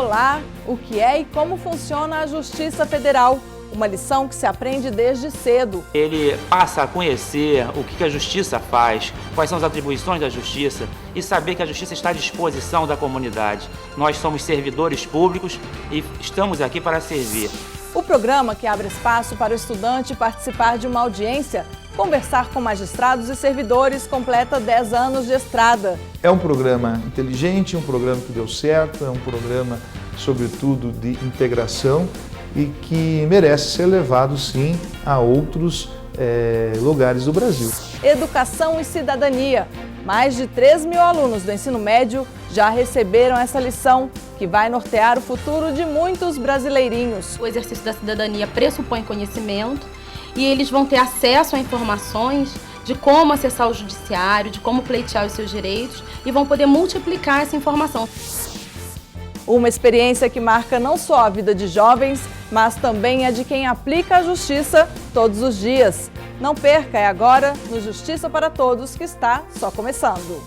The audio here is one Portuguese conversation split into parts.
Olá, o que é e como funciona a Justiça Federal? Uma lição que se aprende desde cedo. Ele passa a conhecer o que a Justiça faz, quais são as atribuições da Justiça e saber que a Justiça está à disposição da comunidade. Nós somos servidores públicos e estamos aqui para servir. O programa que abre espaço para o estudante participar de uma audiência, conversar com magistrados e servidores, completa 10 anos de estrada. É um programa inteligente, um programa que deu certo, é um programa, sobretudo, de integração e que merece ser levado, sim, a outros lugares do Brasil. Educação e cidadania. Mais de 3 mil alunos do ensino médio já receberam essa lição, que vai nortear o futuro de muitos brasileirinhos. O exercício da cidadania pressupõe conhecimento e eles vão ter acesso a informações de como acessar o judiciário, de como pleitear os seus direitos e vão poder multiplicar essa informação. Uma experiência que marca não só a vida de jovens, mas também a de quem aplica a justiça todos os dias. Não perca, é agora no Justiça para Todos, que está só começando.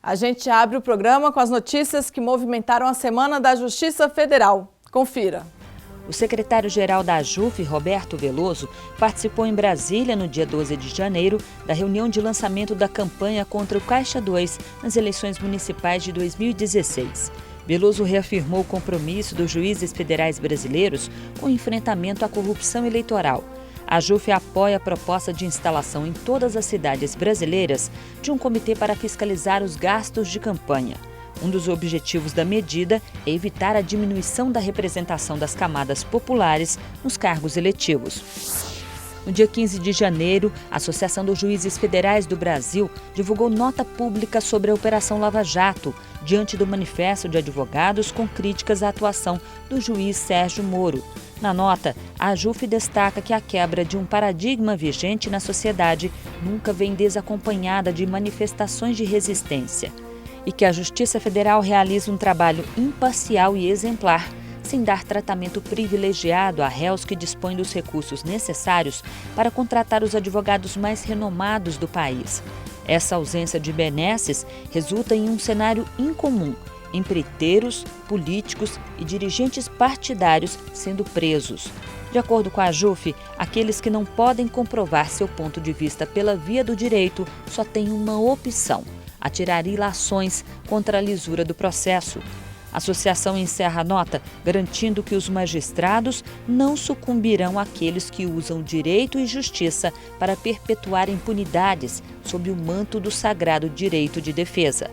A gente abre o programa com as notícias que movimentaram a Semana da Justiça Federal. Confira. O secretário-geral da AJUF, Roberto Veloso, participou em Brasília no dia 12 de janeiro da reunião de lançamento da campanha contra o Caixa 2 nas eleições municipais de 2016. Veloso reafirmou o compromisso dos juízes federais brasileiros com o enfrentamento à corrupção eleitoral. A AJUF apoia a proposta de instalação em todas as cidades brasileiras de um comitê para fiscalizar os gastos de campanha. Um dos objetivos da medida é evitar a diminuição da representação das camadas populares nos cargos eletivos. No dia 15 de janeiro, a Associação dos Juízes Federais do Brasil divulgou nota pública sobre a Operação Lava Jato, diante do manifesto de advogados com críticas à atuação do juiz Sérgio Moro. Na nota, a AJUF destaca que a quebra de um paradigma vigente na sociedade nunca vem desacompanhada de manifestações de resistência e que a Justiça Federal realiza um trabalho imparcial e exemplar, sem dar tratamento privilegiado a réus que dispõem dos recursos necessários para contratar os advogados mais renomados do país. Essa ausência de benesses resulta em um cenário incomum: empreiteiros, políticos e dirigentes partidários sendo presos. De acordo com a AJUF, aqueles que não podem comprovar seu ponto de vista pela via do direito só têm uma opção: atirar ilações contra a lisura do processo. A associação encerra a nota garantindo que os magistrados não sucumbirão àqueles que usam direito e justiça para perpetuar impunidades sob o manto do sagrado direito de defesa.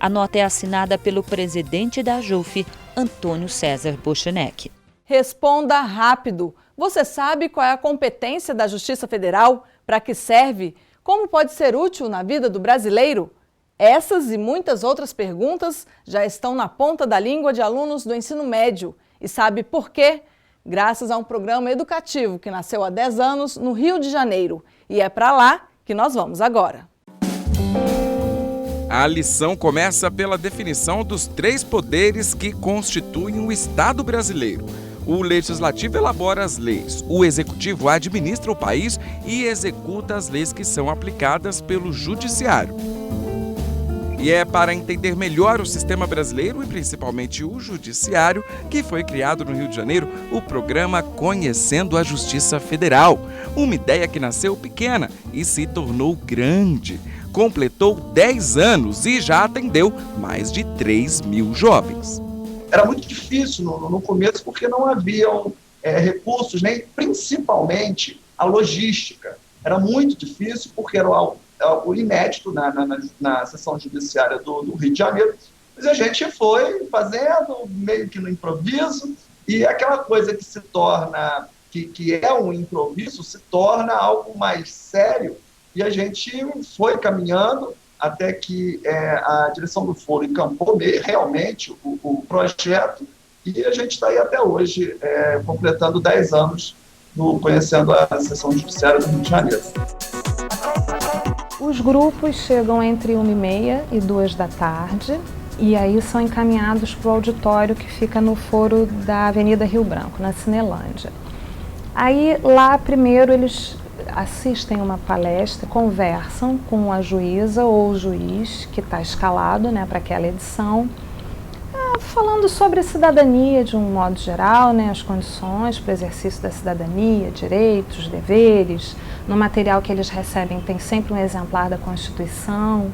A nota é assinada pelo presidente da AJUF, Antônio César Bochenek. Responda rápido. Você sabe qual é a competência da Justiça Federal? Para que serve? Como pode ser útil na vida do brasileiro? Essas e muitas outras perguntas já estão na ponta da língua de alunos do ensino médio. E sabe por quê? Graças a um programa educativo que nasceu há 10 anos no Rio de Janeiro. E é para lá que nós vamos agora. A lição começa pela definição dos 3 poderes que constituem o Estado brasileiro. O Legislativo elabora as leis, o Executivo administra o país e executa as leis que são aplicadas pelo Judiciário. E é para entender melhor o sistema brasileiro e principalmente o judiciário que foi criado no Rio de Janeiro o programa Conhecendo a Justiça Federal. Uma ideia que nasceu pequena e se tornou grande. Completou 10 anos e já atendeu mais de 3 mil jovens. Era muito difícil no começo porque não haviam recursos, nem principalmente a logística. Era muito difícil porque era algo inédito na sessão judiciária do Rio de Janeiro, mas a gente foi fazendo meio que no improviso, e aquela coisa que se torna, que é um improviso, se torna algo mais sério, e a gente foi caminhando até que a direção do foro encampou realmente o projeto, e a gente está aí até hoje, completando 10 anos conhecendo a sessão judiciária do Rio de Janeiro. Os grupos chegam entre 1h30 e 2 da tarde e aí são encaminhados para o auditório que fica no foro da Avenida Rio Branco, na Cinelândia. Aí lá primeiro eles assistem uma palestra, conversam com a juíza ou o juiz que está escalado, né, para aquela edição, falando sobre a cidadania de um modo geral, né, as condições para o exercício da cidadania, direitos, deveres. No material que eles recebem tem sempre um exemplar da Constituição.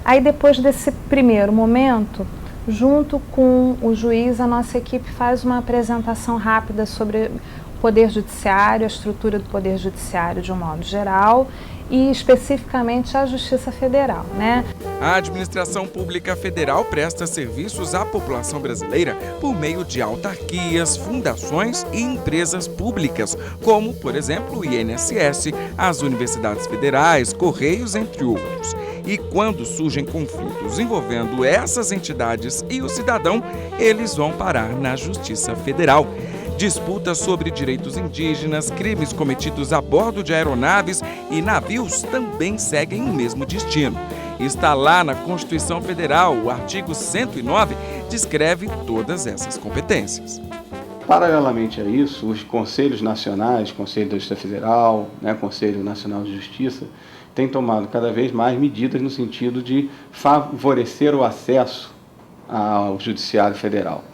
Aí depois desse primeiro momento, junto com o juiz, a nossa equipe faz uma apresentação rápida sobre o Poder Judiciário, a estrutura do Poder Judiciário de um modo geral e especificamente a Justiça Federal, né? A Administração Pública Federal presta serviços à população brasileira por meio de autarquias, fundações e empresas públicas, como, por exemplo, o INSS, as universidades federais, Correios, entre outros. E quando surgem conflitos envolvendo essas entidades e o cidadão, eles vão parar na Justiça Federal. Disputas sobre direitos indígenas, crimes cometidos a bordo de aeronaves e navios também seguem o mesmo destino. Está lá na Constituição Federal, o artigo 109 descreve todas essas competências. Paralelamente a isso, os conselhos nacionais, Conselho da Justiça Federal, Conselho Nacional de Justiça, têm tomado cada vez mais medidas no sentido de favorecer o acesso ao Judiciário Federal.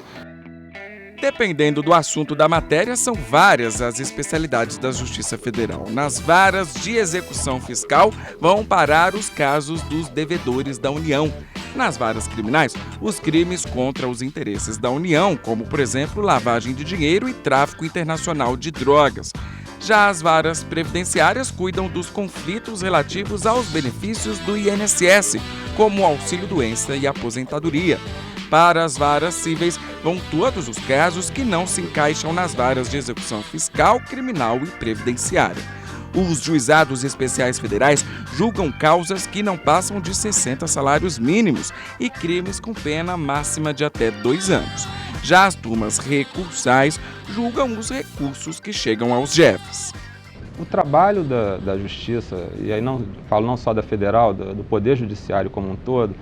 Dependendo do assunto da matéria, são várias as especialidades da Justiça Federal. Nas varas de execução fiscal vão parar os casos dos devedores da União. Nas varas criminais, os crimes contra os interesses da União, como, por exemplo, lavagem de dinheiro e tráfico internacional de drogas. Já as varas previdenciárias cuidam dos conflitos relativos aos benefícios do INSS, como o auxílio-doença e aposentadoria. Para as varas cíveis, vão todos os casos que não se encaixam nas varas de execução fiscal, criminal e previdenciária. Os juizados especiais federais julgam causas que não passam de 60 salários mínimos e crimes com pena máxima de até 2 anos. Já as turmas recursais julgam os recursos que chegam aos jefes. O trabalho da Justiça, e aí falo não só da Federal, do Poder Judiciário como um todo,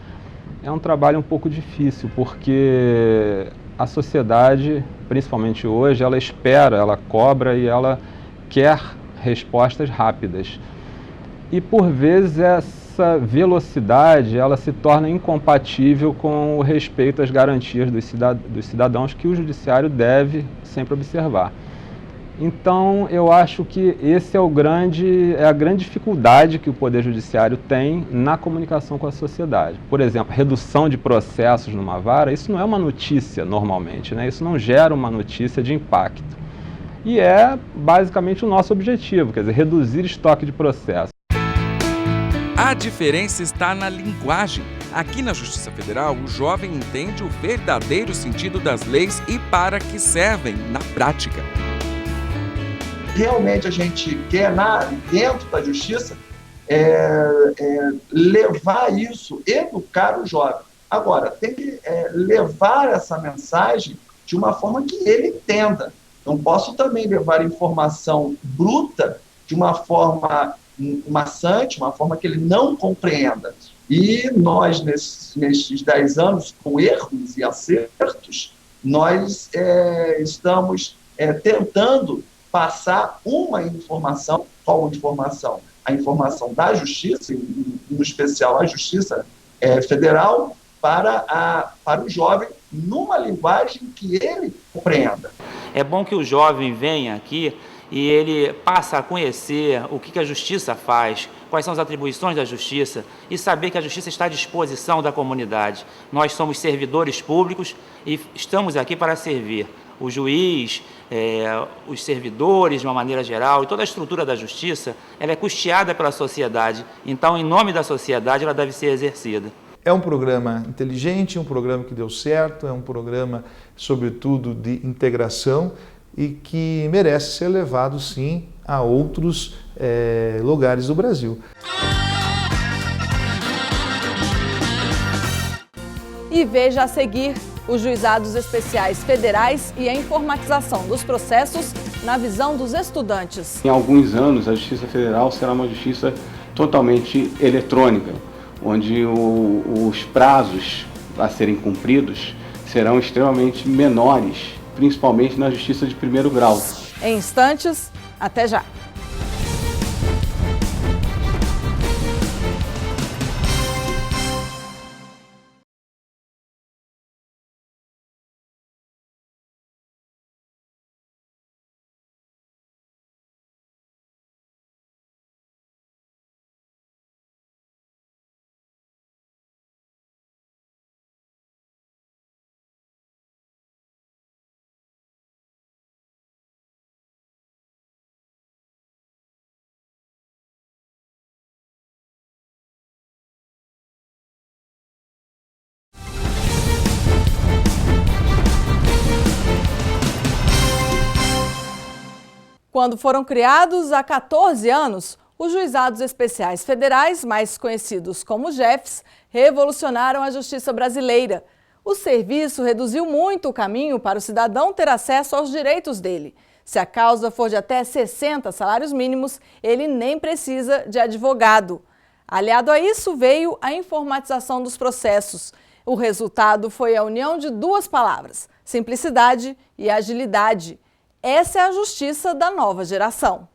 é um trabalho um pouco difícil, porque a sociedade, principalmente hoje, ela espera, ela cobra e ela quer respostas rápidas. E por vezes essa velocidade ela se torna incompatível com o respeito às garantias dos cidadãos que o judiciário deve sempre observar. Então eu acho que esse é a grande dificuldade que o Poder Judiciário tem na comunicação com a sociedade. Por exemplo, redução de processos numa vara, isso não é uma notícia normalmente, né? Isso não gera uma notícia de impacto. E é basicamente o nosso objetivo, quer dizer, reduzir estoque de processos. A diferença está na linguagem. Aqui na Justiça Federal, o jovem entende o verdadeiro sentido das leis e para que servem na prática. Realmente a gente quer, dentro da justiça, levar isso, educar o jovem. Agora, tem que levar essa mensagem de uma forma que ele entenda. Não posso também levar informação bruta de uma forma maçante, uma forma que ele não compreenda. E nós, nesses 10 anos, com erros e acertos, nós estamos tentando passar uma informação. Qual informação? A informação da Justiça, no especial a Justiça Federal, para o jovem, numa linguagem que ele compreenda. É bom que o jovem venha aqui e ele passa a conhecer o que a Justiça faz, quais são as atribuições da Justiça e saber que a Justiça está à disposição da comunidade. Nós somos servidores públicos e estamos aqui para servir o juiz, os servidores de uma maneira geral, e toda a estrutura da Justiça, ela é custeada pela sociedade. Então, em nome da sociedade, ela deve ser exercida. É um programa inteligente, um programa que deu certo, é um programa, sobretudo, de integração e que merece ser levado, sim, a outros lugares do Brasil. E veja a seguir os juizados especiais federais e a informatização dos processos na visão dos estudantes. Em alguns anos, a Justiça Federal será uma justiça totalmente eletrônica, onde os prazos a serem cumpridos serão extremamente menores, principalmente na Justiça de primeiro grau. Em instantes, até já! Quando foram criados há 14 anos, os Juizados Especiais Federais, mais conhecidos como JEFs, revolucionaram a justiça brasileira. O serviço reduziu muito o caminho para o cidadão ter acesso aos direitos dele. Se a causa for de até 60 salários mínimos, ele nem precisa de advogado. Aliado a isso, veio a informatização dos processos. O resultado foi a união de duas palavras: simplicidade e agilidade. Essa é a justiça da nova geração.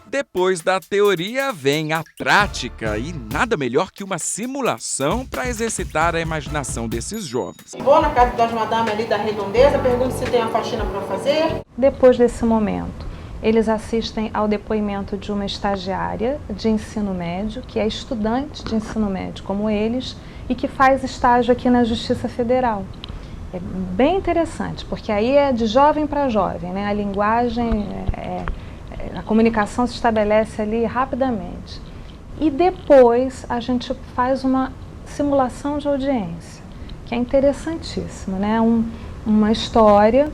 Depois da teoria vem a prática e nada melhor que uma simulação para exercitar a imaginação desses jovens. Vou na casa das madames ali da Redondeza, pergunto se tem a faxina para fazer. Depois desse momento, eles assistem ao depoimento de uma estagiária de ensino médio, que é estudante de ensino médio como eles e que faz estágio aqui na Justiça Federal. É bem interessante, porque aí é de jovem para jovem, né? A linguagem, a comunicação se estabelece ali rapidamente. E depois a gente faz uma simulação de audiência, que é interessantíssimo, né? Uma história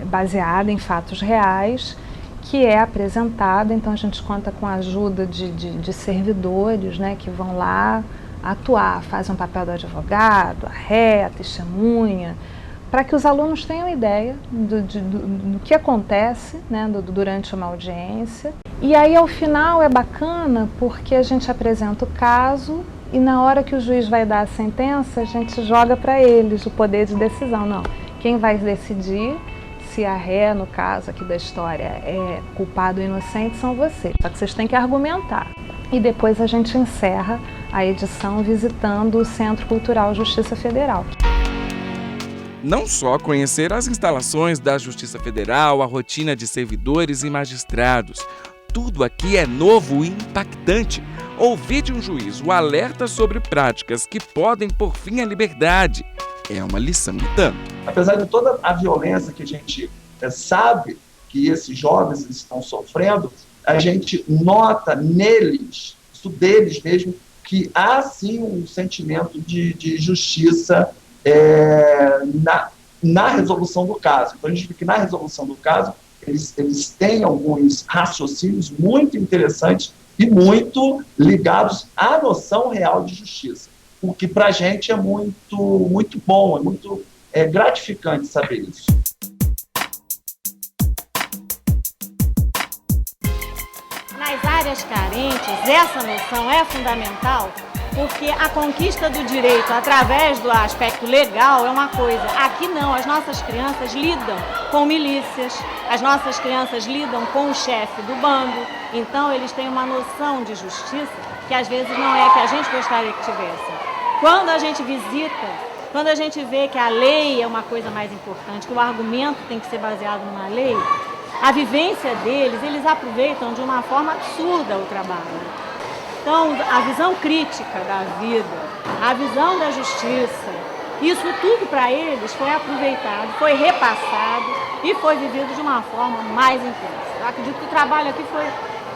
baseada em fatos reais, que é apresentada. Então a gente conta com a ajuda de servidores, né, que vão lá atuar, fazem um papel do advogado, a ré, a testemunha, para que os alunos tenham ideia do que acontece, né, durante uma audiência. E aí ao final é bacana porque a gente apresenta o caso e na hora que o juiz vai dar a sentença, a gente joga para eles o poder de decisão. Não, quem vai decidir se a ré, no caso aqui da história, é culpado ou inocente são vocês. Só que vocês têm que argumentar. E depois a gente encerra a edição visitando o Centro Cultural Justiça Federal. Não só conhecer as instalações da Justiça Federal, a rotina de servidores e magistrados. Tudo aqui é novo e impactante. Ouvir de um juiz o alerta sobre práticas que podem pôr fim à liberdade é uma lição e tanto. Apesar de toda a violência que a gente sabe que esses jovens estão sofrendo, a gente nota neles, isso deles mesmo, que há sim um sentimento de justiça na resolução do caso. Então a gente vê que na resolução do caso eles têm alguns raciocínios muito interessantes e muito ligados à noção real de justiça, o que para a gente é muito bom, é muito gratificante saber isso. Nas áreas carentes, essa noção é fundamental, porque a conquista do direito através do aspecto legal é uma coisa. Aqui não, as nossas crianças lidam com milícias, as nossas crianças lidam com o chefe do bando, então eles têm uma noção de justiça que às vezes não é a que a gente gostaria que tivessem. Quando a gente visita, quando a gente vê que a lei é uma coisa mais importante, que o argumento tem que ser baseado numa lei, a vivência deles, eles aproveitam de uma forma absurda o trabalho. Então, a visão crítica da vida, a visão da justiça, isso tudo para eles foi aproveitado, foi repassado e foi vivido de uma forma mais intensa. Eu acredito que o trabalho aqui foi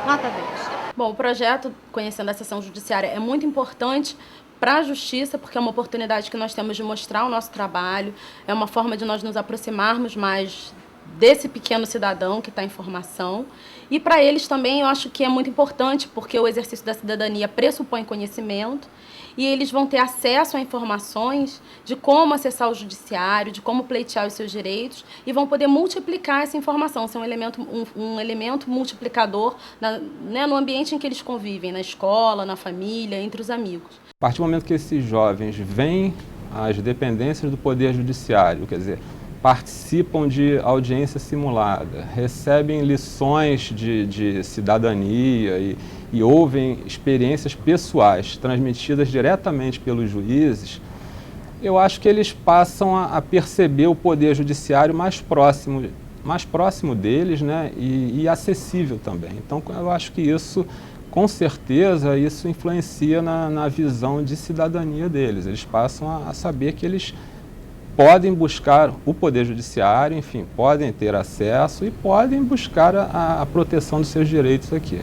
nota 10. Bom, o projeto Conhecendo a Sessão Judiciária é muito importante para a justiça, porque é uma oportunidade que nós temos de mostrar o nosso trabalho, é uma forma de nós nos aproximarmos mais desse pequeno cidadão que está em formação. E para eles também eu acho que é muito importante, porque o exercício da cidadania pressupõe conhecimento e eles vão ter acesso a informações de como acessar o judiciário, de como pleitear os seus direitos e vão poder multiplicar essa informação, ser um elemento multiplicador no ambiente em que eles convivem, na escola, na família, entre os amigos. A partir do momento que esses jovens vêm às dependências do Poder Judiciário, quer dizer, participam de audiência simulada, recebem lições de cidadania e ouvem experiências pessoais transmitidas diretamente pelos juízes, eu acho que eles passam a perceber o Poder Judiciário mais próximo deles, né, e acessível também. Então, eu acho que isso, com certeza, isso influencia na visão de cidadania deles. Eles passam a saber que eles podem buscar o Poder Judiciário, enfim, podem ter acesso e podem buscar a proteção dos seus direitos aqui.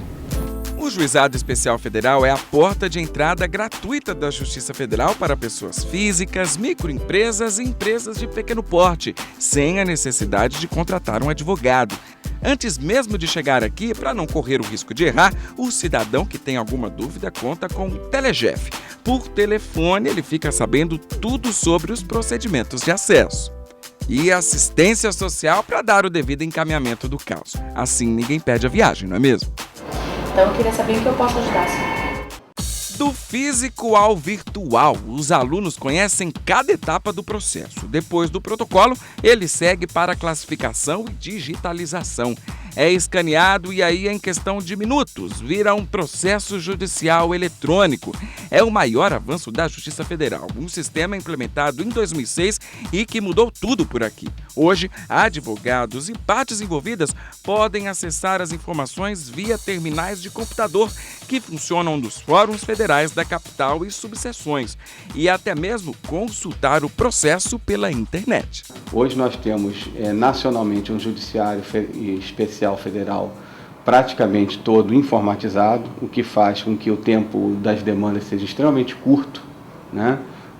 O Juizado Especial Federal é a porta de entrada gratuita da Justiça Federal para pessoas físicas, microempresas e empresas de pequeno porte, sem a necessidade de contratar um advogado. Antes mesmo de chegar aqui, para não correr o risco de errar, o cidadão que tem alguma dúvida conta com o Telegef. Por telefone, ele fica sabendo tudo sobre os procedimentos de acesso. E assistência social para dar o devido encaminhamento do caso. Assim, ninguém perde a viagem, não é mesmo? Então eu queria saber em que eu posso ajudar, senhor. Do físico ao virtual, os alunos conhecem cada etapa do processo. Depois do protocolo, ele segue para a classificação e digitalização. É escaneado e aí, em questão de minutos, vira um processo judicial eletrônico. É o maior avanço da Justiça Federal, um sistema implementado em 2006 e que mudou tudo por aqui. Hoje, advogados e partes envolvidas podem acessar as informações via terminais de computador que funcionam nos fóruns federais da capital e subseções, e até mesmo consultar o processo pela internet. Hoje nós temos nacionalmente um judiciário especial federal praticamente todo informatizado, o que faz com que o tempo das demandas seja extremamente curto, né?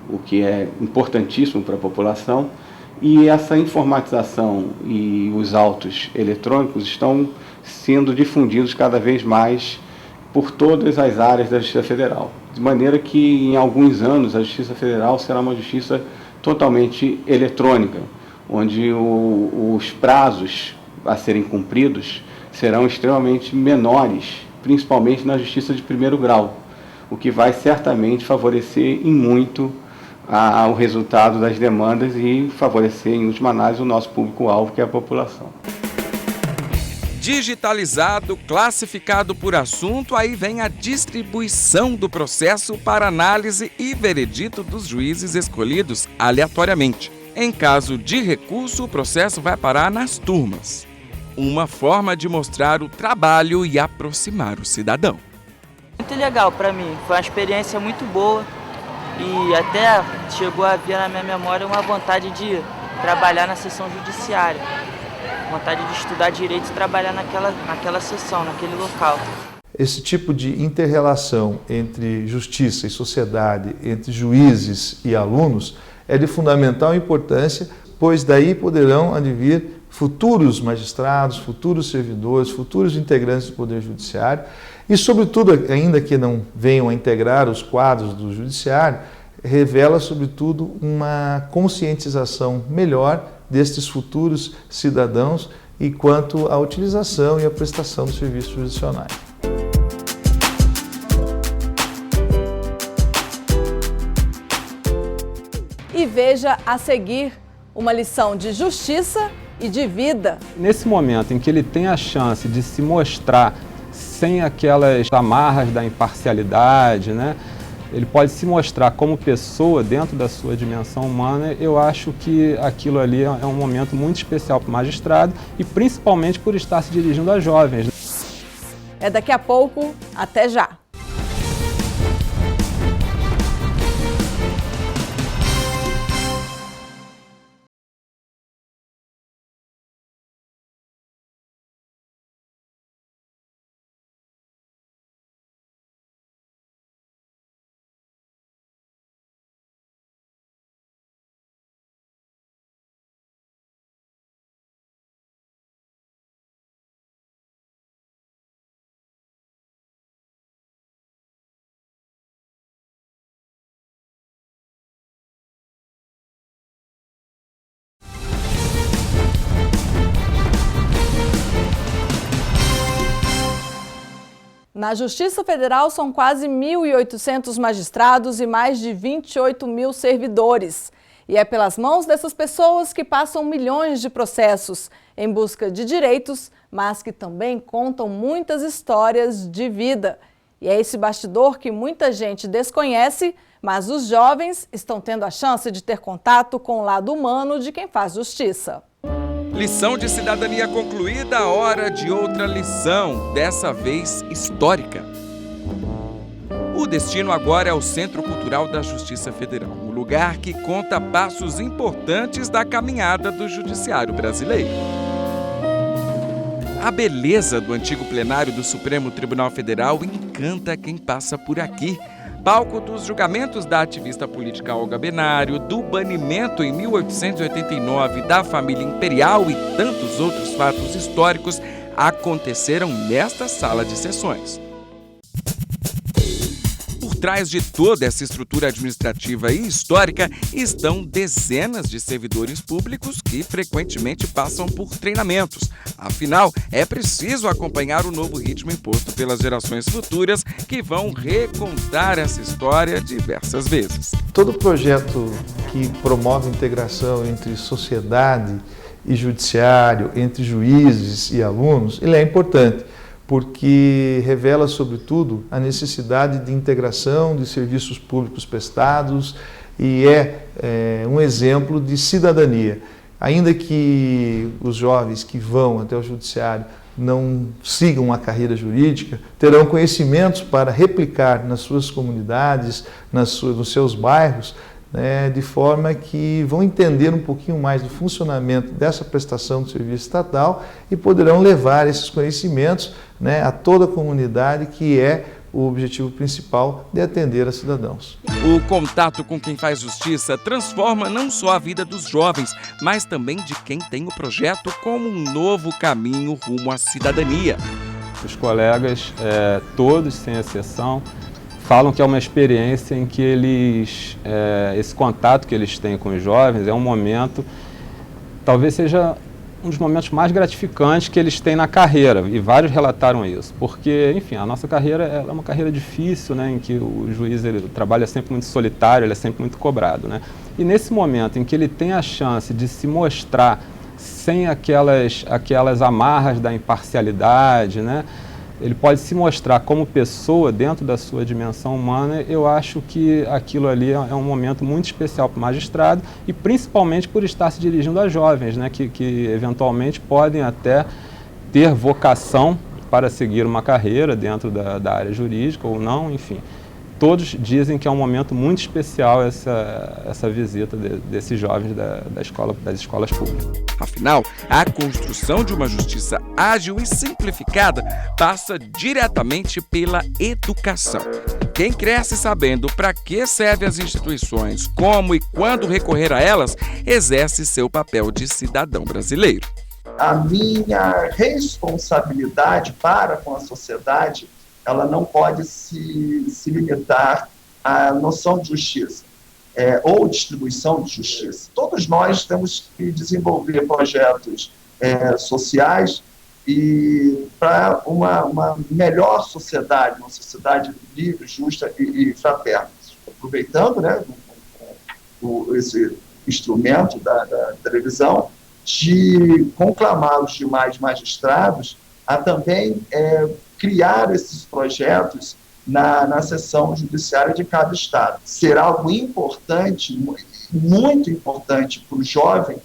O que é importantíssimo para a população. E essa informatização e os autos eletrônicos estão sendo difundidos cada vez mais por todas as áreas da Justiça Federal. De maneira que, em alguns anos, a Justiça Federal será uma justiça totalmente eletrônica, onde os prazos a serem cumpridos serão extremamente menores, principalmente na Justiça de primeiro grau, o que vai certamente favorecer em muito o resultado das demandas e favorecer, em última análise, o nosso público-alvo, que é a população. Digitalizado, classificado por assunto, aí vem a distribuição do processo para análise e veredito dos juízes escolhidos aleatoriamente. Em caso de recurso, o processo vai parar nas turmas. Uma forma de mostrar o trabalho e aproximar o cidadão. Muito legal para mim, foi uma experiência muito boa e até chegou a vir na minha memória uma vontade de trabalhar na sessão judiciária. Vontade de estudar direito e trabalhar naquela sessão, naquele local. Esse tipo de inter-relação entre justiça e sociedade, entre juízes e alunos, é de fundamental importância, pois daí poderão advir futuros magistrados, futuros servidores, futuros integrantes do Poder Judiciário e, sobretudo, ainda que não venham a integrar os quadros do Judiciário, revela, sobretudo, uma conscientização melhor destes futuros cidadãos e quanto à utilização e à prestação dos serviços jurisdicionais. E veja a seguir uma lição de justiça e de vida. Nesse momento em que ele tem a chance de se mostrar sem aquelas amarras da imparcialidade, né? Ele pode se mostrar como pessoa dentro da sua dimensão humana. Eu acho que aquilo ali é um momento muito especial para o magistrado e principalmente por estar se dirigindo a jovens. É daqui a pouco, até já! Na Justiça Federal são quase 1.800 magistrados e mais de 28 mil servidores. E é pelas mãos dessas pessoas que passam milhões de processos em busca de direitos, mas que também contam muitas histórias de vida. E é esse bastidor que muita gente desconhece, mas os jovens estão tendo a chance de ter contato com o lado humano de quem faz justiça. Lição de cidadania concluída, hora de outra lição, dessa vez histórica. O destino agora é o Centro Cultural da Justiça Federal, um lugar que conta passos importantes da caminhada do judiciário brasileiro. A beleza do antigo plenário do Supremo Tribunal Federal encanta quem passa por aqui. Palco dos julgamentos da ativista política Olga Benário, do banimento em 1889 da família imperial e tantos outros fatos históricos aconteceram nesta sala de sessões. Por trás de toda essa estrutura administrativa e histórica estão dezenas de servidores públicos que frequentemente passam por treinamentos. Afinal, é preciso acompanhar o novo ritmo imposto pelas gerações futuras que vão recontar essa história diversas vezes. Todo projeto que promove integração entre sociedade e judiciário, entre juízes e alunos, ele é importante, porque revela, sobretudo, a necessidade de integração de serviços públicos prestados e é um exemplo de cidadania. Ainda que os jovens que vão até o judiciário não sigam uma carreira jurídica, terão conhecimentos para replicar nas suas comunidades, nos seus bairros, de forma que vão entender um pouquinho mais do funcionamento dessa prestação de serviço estatal e poderão levar esses conhecimentos a toda a comunidade, que é o objetivo principal de atender a cidadãos. O contato com quem faz justiça transforma não só a vida dos jovens, mas também de quem tem o projeto como um novo caminho rumo à cidadania. Os colegas, todos sem exceção, falam que é uma experiência em que esse contato que eles têm com os jovens é um momento, talvez seja um dos momentos mais gratificantes que eles têm na carreira, e vários relataram isso, porque, enfim, a nossa carreira é uma carreira difícil, em que o juiz ele trabalha sempre muito solitário, ele é sempre muito cobrado, E nesse momento em que ele tem a chance de se mostrar sem aquelas amarras da imparcialidade, ele pode se mostrar como pessoa dentro da sua dimensão humana. Eu acho que aquilo ali é um momento muito especial para o magistrado, e principalmente por estar se dirigindo a jovens, que eventualmente podem até ter vocação para seguir uma carreira dentro da área jurídica ou não, enfim. Todos dizem que é um momento muito especial essa visita desses jovens das escolas públicas. Afinal, a construção de uma justiça ágil e simplificada passa diretamente pela educação. Quem cresce sabendo para que servem as instituições, como e quando recorrer a elas, exerce seu papel de cidadão brasileiro. A minha responsabilidade para com a sociedade, ela não pode se limitar à noção de justiça ou distribuição de justiça. Todos nós temos que desenvolver projetos sociais e para uma melhor sociedade, uma sociedade livre, justa e fraterna. Aproveitando esse instrumento da televisão, de conclamar os demais magistrados a também criar esses projetos na seção judiciária de cada estado. Será algo importante, muito importante para o jovem,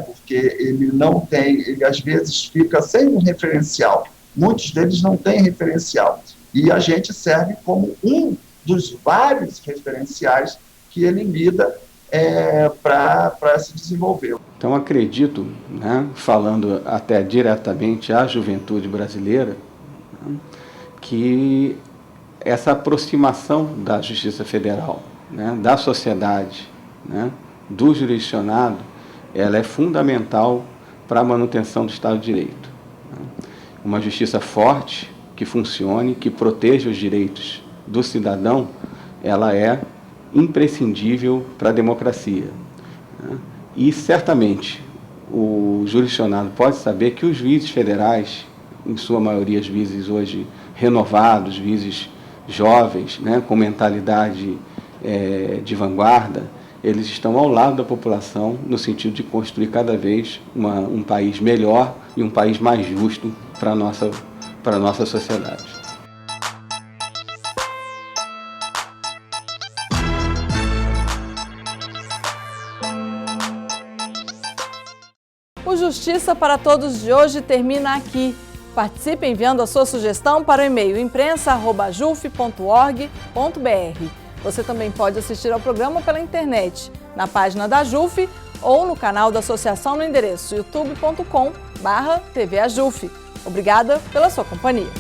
porque ele não tem, ele às vezes fica sem um referencial. Muitos deles não têm referencial. E a gente serve como um dos vários referenciais que ele lida para se desenvolver. Então acredito, falando até diretamente à juventude brasileira, que essa aproximação da Justiça Federal, da sociedade, do jurisdicionado, ela é fundamental para a manutenção do Estado de Direito. Uma justiça forte, que funcione, que proteja os direitos do cidadão, ela é imprescindível para a democracia. E, certamente, o jurisdicionado pode saber que os juízes federais, em sua maioria juízes hoje renovados, juízes jovens, com mentalidade de vanguarda, eles estão ao lado da população no sentido de construir cada vez um país melhor e um país mais justo para a nossa sociedade. O Justiça para Todos de hoje termina aqui. Participe enviando a sua sugestão para o e-mail imprensa@juf.org.br. Você também pode assistir ao programa pela internet, na página da JUF ou no canal da associação no endereço youtube.com/tvajuf. Obrigada pela sua companhia.